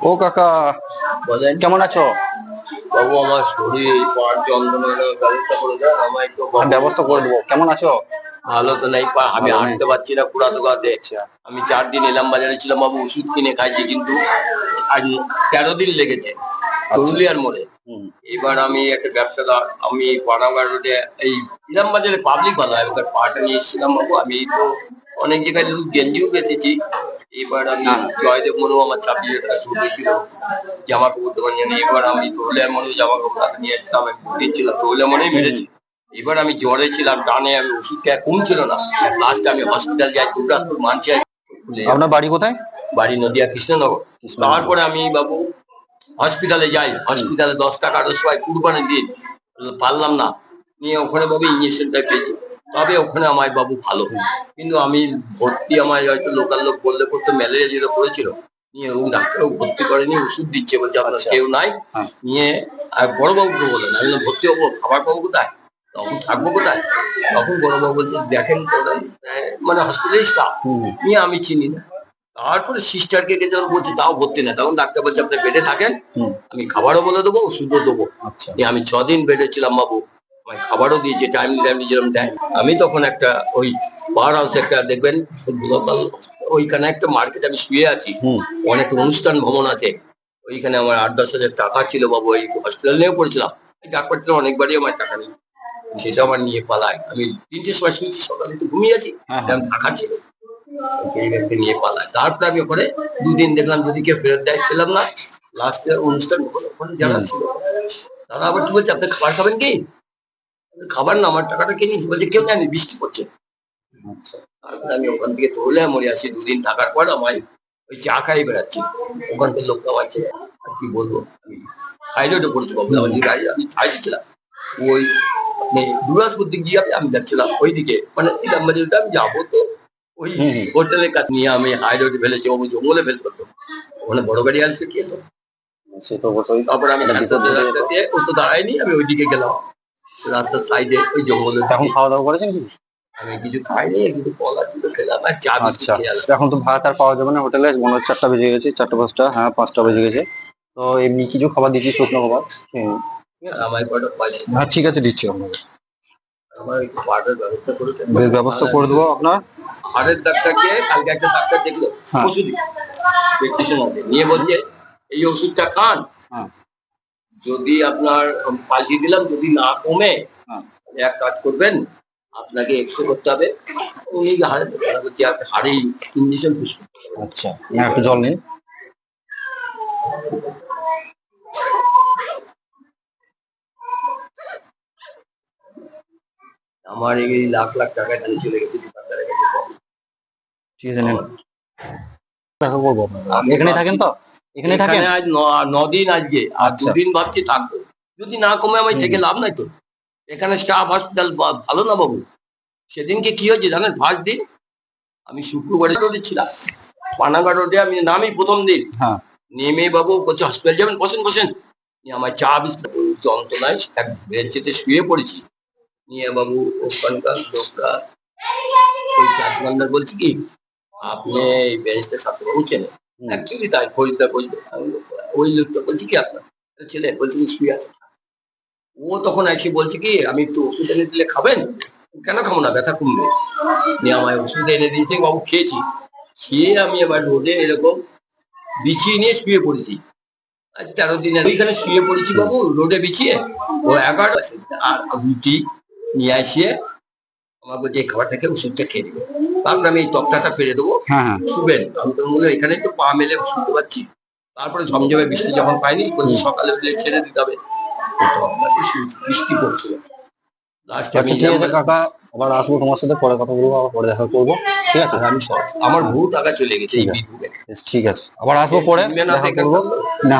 ও কাকা, বলেন। কেমন আছো? বাবু আমার শরীর পাঁচ যন্ত্রণার ব্যবস্থা করে দেন, আমার একটু ব্যবস্থা করে দেবো। কেমন আছো? ভালো তো নাই, আমি ভালো নেই। হাঁটতে পারছি না পুরাতো গাতে। আচ্ছা। আমি 4 দিন এলাম, বাজারে ছিলাম বাবু, ওষুধ কিনে খাইছি, কিন্তু আজ 13 দিন লেগেছে তরুলিয়ার মোড়ে। এবার আমি একটা ব্যবসাদার, আমি পানাগড় রোডে এই ইলাম বাজারে পাবলিক বাজার এবার পাটা নিয়ে এসেছিলাম বাবু। আমি তো অনেক জায়গায় গেঞ্জিও বেচেছি। এবার আমি জয়দেব মনু আমার 26,000 টাকা ছোট ছিল জামা কাপড় দোকান নিয়ে। এবার আমি তরুলিয়ার মনে জামা কাপড় নিয়ে আসতাম, দিচ্ছিলাম তরুলিয়ার মনেই মেরেছি। এবার আমি জ্বরে ছিলাম, টানে আমি ওষুধ খেয়ে কমছিল না। লাস্টে আমি হসপিটাল যাই, দুর্গাপুর মানছি। আপনার বাড়ি কোথায়? বাড়ি নদিয়া কৃষ্ণনগর। তারপরে আমি বাবু হসপিটালে যাই, হসপিটালে 10 টাকার সময় কুরবানির দিন পারলাম না, নিয়ে ওখানে বাবু ইঞ্জেকশনটা পেয়েছি। তবে ওখানে আমার বাবু ভালো, কিন্তু আমি ভর্তি, আমার হয়তো লোকাল লোক বললে করতে, ম্যালেরিয়া যেটা পড়েছিল, নিয়ে ও ডাক্তারও ভর্তি করেনি, ওষুধ দিচ্ছে, বলছে আপনার কেউ নাই। নিয়ে আর বড়বাবুকে বললেন, আমি ভর্তি হবো, খাবার পাবো কোথায়, তখন থাকবো কোথায়? তখন বড়বাবু বলছে দেখেন মানে হসপিটালের স্টাফ নিয়ে, আমি চিনি না। তারপরে সিস্টারকে যখন বলছি তাও ভর্তি না, তখন ডাক্তার বলছে আপনি বেডে থাকেন, আমি খাবারও বলে দেবো, ওষুধও দেবো। আমি 6 দিন বেডে ছিলাম বাবু, আমার খাবারও দিয়েছে টাইমলি টাইমলি যেরকম দেয়। আমি তখন একটা ওই পাওয়ার হাউস একটা দেখবেন লোকাল, ওইখানে একটা মার্কেট, আমি শুয়ে আছি, অনেক অনুষ্ঠান ভবন আছে, ওইখানে আমার 8-10 হাজার টাকা ছিল বাবু। ওই হসপিটাল নিয়ে পড়েছিলাম, ডাক্তার ছিল অনেকবারই আমার টাকা নেই, সেটা আমার নিয়ে পালায়। আমি 3টের সময় শুয়েছি, সকালে একটু ঘুমিয়ে আছি, টাকা ছিল, নিয়ে পালায়। তারপরে আমি ওখানে 2 দিন দেখলাম, যদি কেউ ফেরত দেয়, পেলাম না। লাস্টে অনুষ্ঠান ওখানে যারা ছিল তারা আবার কি বলছে, আপনি খাবার খাবেন কি? খাবার না, আমার টাকাটা কে নিয়েছি? বলছে কেউ নেয়নি, বৃষ্টি পড়ছে। তারপরে আমি ওখান থেকে তোলে মরে আসি। 2 দিন থাকার পর আমার ওই চা খাই বেড়াচ্ছি, ওখানকার লোক খাওয়াচ্ছে। আর কি বলবো, হাইরোডে পড়ছি বাবু, গাড়ি আমি ছাই দিচ্ছিলাম ওই দুর্গাপুর দিক দিয়ে, আমি যাচ্ছিলাম ওইদিকে, মানে আমি যাবো তো ওই হোটেলের কাছে, নিয়ে আমি হাই রোডে ফেলেছি বাবু, জঙ্গলে ফেল করতো, ওখানে বড় গাড়ি আসছে কি তো। তারপরে আমি রাস্তা দিয়ে, ও তো দাঁড়ায়নি, আমি ওইদিকে গেলাম রাস্তার সাইডে, ওই জঙ্গলে। এখন খাওয়া দাওয়া করেছেন কি? আমি কিছু খাইনি, কিন্তু কলা ছিল খেলাম, আর চা বিস্কুট খেয়ে এলাম। এখন তো ভাত আর পাওয়া যাবে না হোটেলে, মনে হচ্ছে 4টা বেজে গেছে, 4টা 5টা, হ্যাঁ 5টা বেজে গেছে। তো এমনি কিছু খাবার দিচ্ছি, শুকনো খাবার। আমার কয়টা পয়সা, হ্যাঁ ঠিক আছে, দিচ্ছি আপনাকে। আমার একটু পাউডার ব্যবস্থা করে দেন। ব্যবস্থা করে দেবো আপনার। হাড়ের ডাক্তারকে কালকে একটা ডাক্তার দেখলো, ওষুধ নিয়ে বলছে এই ওষুধটা খান, যদি আপনার পাল্টি দিলাম, যদি না কমে এক কাজ করবেন, আপনাকে এক্সরে করতে হবে। উনি হাড়ে ইঞ্জেকশন। আচ্ছা, একটু জল নিন। আমার এই লাখ লাখ টাকা দিয়ে চলে গেছে দোকানদারের কাছে। ঠিক আছে, নেন। দেখা করবো। এখানে থাকেন তো? এখানে থাকেন আজ 9 দিন, আজকে আর 2 দিন ভাবছি থাকবো। যদি না কমে আমি থেকে লাভ নাই তো। এখানে স্টাফ হসপিটাল ভালো না বাবু। সেদিনকে কি হয়েছে জানেন? ফার্স্ট দিন আমি শুক্রবারে রোডে ছিলাম, পানাগড় রোডে আমি নামি প্রথম দিন। নেমে বাবু বলছে হসপিটাল যাবেন, বসেন বসেন। আমার চা বিস্কুট যন্ত্রণায় এক বেঞ্চেতে শুয়ে পড়েছি। নিয়ে বাবু ওখানকার লোকরা ওই চাকমান্দার বলছি কি, আপনি এই বেঞ্চটা ছাত্রবাবু চেনেন? অ্যাকচুয়ালি তাই, খরিদ্দার বলছে। ওই লোকটা বলছি কি আপনার ছেলে, বলছে কি শুয়ে আছে। ও তখন এসে বলছে কি, আমি একটু ওষুধ এনে দিলে খাবেন? কেন খাবো না, ব্যথা কমবে। নিয়ে আমায় ওষুধ এনে দিয়েছে বাবু, খেয়েছি। খেয়ে আমি এবার রোদে এরকম বিছিয়ে নিয়ে শুয়ে পড়েছি। আর 13 দিন ওইখানে শুয়ে পড়েছি বাবু, রোদে বিছিয়ে। ও 11টা আর রুটি নিয়ে আসিয়ে আমার বলছে এই খাবারটা খেয়ে ওষুধটা খেয়ে দেবো, তারপরে আমি এই তক্তাটা ফেলে দেবো, শুবেন। আমি তো বললাম এখানে তো পা মেলে শুনতে পাচ্ছি। তারপরে ঝমঝমে বৃষ্টি যখন পাইনি, বলছি সকালে উঠলে ছেড়ে দিতে হবে। বৃষ্টি পড়ছিল। ঠিক আছে কাকা, আবার আসবো তোমার সাথে, পরে কথা বলবো, আবার পরে দেখা করবো। ঠিক আছে, আমি আমার বহু টাকা চলে গেছে। ঠিক আছে, আবার আসবো পরে দেখা করবো। না